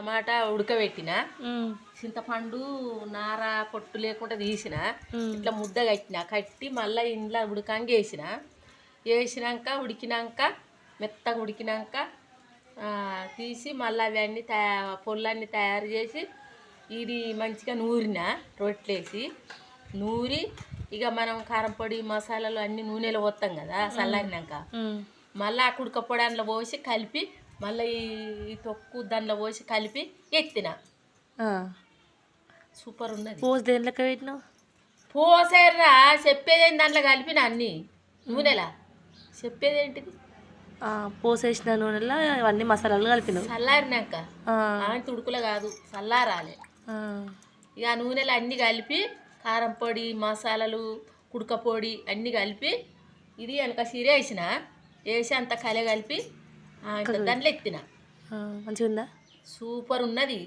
టమాటా ఉడకబెట్టిన, చింతపండు నార పొట్టు లేకుండా తీసిన, ఇట్లా ముద్ద కట్టి మళ్ళీ ఇంట్లో ఉడకంగా వేసినాక ఉడికినాక మెత్తగా ఉడికినాక తీసి మళ్ళీ అవన్నీ పొల్లన్నీ తయారు చేసి ఇది మంచిగా రొట్టెలేసి నూరి ఇక మనం కారం పొడి మసాలాలు అన్నీ నూనెలో పోస్తాం కదా చల్లారినాక, మళ్ళీ ఆ కుడక పొడి అందులో పోసి కలిపి మళ్ళీ ఈ తొక్కు దానిలో పోసి కలిపి ఎత్తిన. సూపర్ ఉన్నది. పోసి దేనిలోకి పెట్టినావు? పోసేర్రా, చెప్పేదేంటి దాంట్లో కలిపిన అన్నీ నూనెలా, చెప్పేదేంటిది. పోసేసిన నూనెలో ఇవన్నీ మసాలాలు కలిపినావు. చల్లారినాక తుడుకులో కాదు చల్లారాలి. ఇక ఆ నూనెలో అన్నీ కలిపి కారం పొడి మసాలాలు కుడక పొడి అన్నీ కలిపి ఇది వెనక సీరే వేసి అంత కలే కలిపి దాంట్లో ఎత్తిన. మంచిగా ఉందా? సూపర్ ఉన్నది.